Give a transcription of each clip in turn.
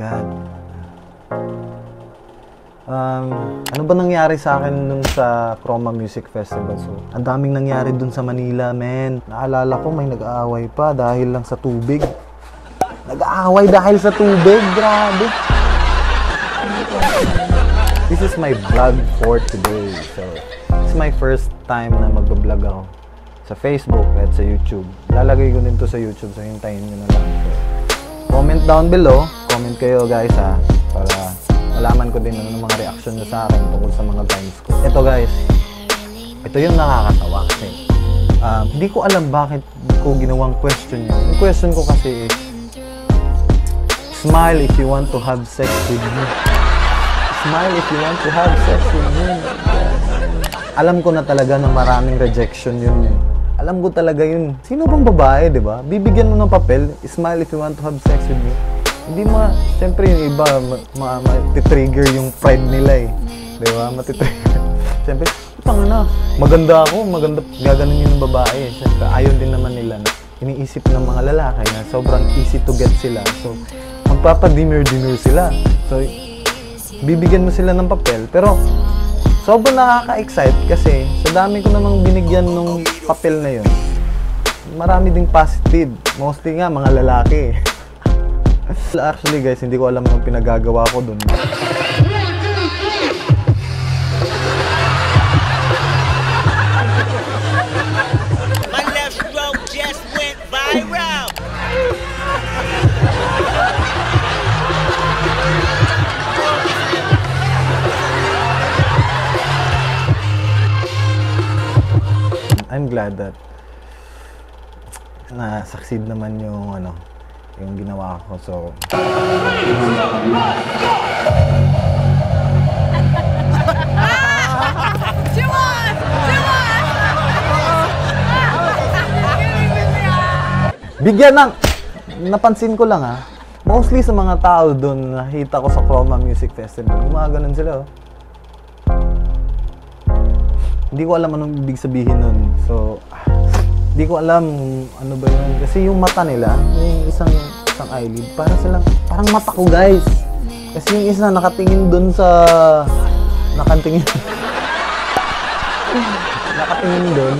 God. Ano ba nangyari sa akin nung sa Chroma Music Festival? So, ang daming nangyari dun sa Manila, men. Naalala ko may nag-aaway pa dahil lang sa tubig. Nag-aaway dahil sa tubig, grabe. This is my vlog for today. So, it's my first time na mag-vlog ako sa Facebook at sa YouTube. Lalagay ko din to sa YouTube, so hintayin nyo na lang. So, comment down below. Comment kayo guys ha, para malaman ko din ano mga reaction nyo sa akin tungkol sa mga vines ko. Ito guys, ito yung nakakatawa kasi hindi ko alam bakit ko ginawang question yun. Yung question ko kasi is, smile if you want to have sex with me. Smile if you want to have sex with me. Alam ko na talaga na maraming rejection yun. Alam ko talaga yun. Sino bang babae, di ba? Bibigyan mo ng papel, smile if you want to have sex with me. Hindi siyempre yung iba, matitrigger yung pride nila eh. Di ba? Matitrigger. Siyempre, tanga na. Maganda ako, gaganon yun ng babae. Siyempre, ayaw din naman nila. Iniisip ng mga lalaki na sobrang easy to get sila. So, magpapadimmer-dimmer sila. So, bibigyan mo sila ng papel. Pero, sobrang nakaka-excite kasi sa dami ko namang binigyan ng papel na yun, marami ding positive. Mostly nga, mga lalaki. Actually guys, hindi ko alam yung pinagagawa ko dun. My left stroke just went viral. I'm glad that na-succeed naman yung yung ginawa ko. So bigyan ng napansin ko lang mostly sa mga tao doon nakita ko sa Chroma Music Festival, gumaganon sila. Hindi ko alam anong ibig sabihin nun. So, hindi ko alam ano ba yun. Kasi yung mata nila, yung isang eyelid, parang mata ko guys. Kasi yung isa nakatingin dun sa... Nakatingin dun.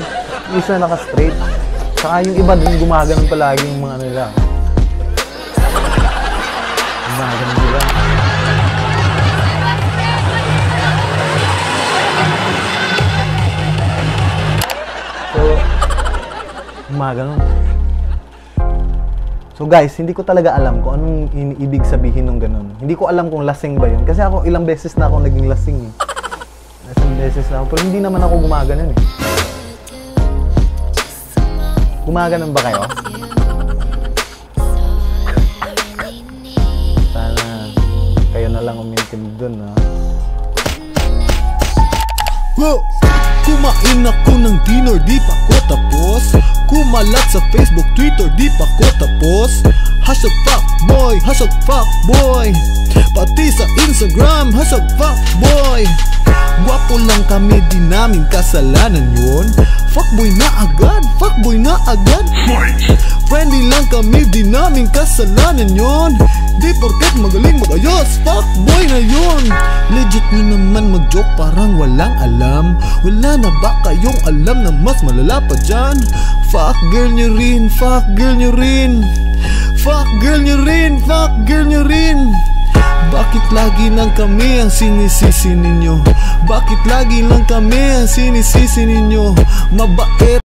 Yung isa naka-straight. Saka yung iba dun gumaganon palagi yung mga nila. Gumaganon nila. Ganun. So guys, hindi ko talaga alam kung anong ibig sabihin ng ganun. Hindi ko alam kung lasing ba yun. Kasi ako ilang beses na ako naging lasing eh. Ilang beses na ako. Pero hindi naman ako gumaganon eh. Gumaganon ba kayo? Sana kayo na lang umintindi dun Kumain ako ng dinner, di pa ko tapos. Kumalat sa Facebook, Twitter, di pa ko tapos. Hashtag fuckboy. Pati sa Instagram, hashtag fuckboy. Gwapo lang kami, di namin kasalanan yun. Fuckboy na agad. Friendly lang kami, di namin kasalanan yun. Di porket magaling magayos, fuckboy na yun. Legit nyo naman mag-joke, parang walang alam. Wala na ba kayong alam na mas malala pa dyan? Fuck girl nyo rin. Bakit lagi lang kami ang sinisisi ninyo? Mabait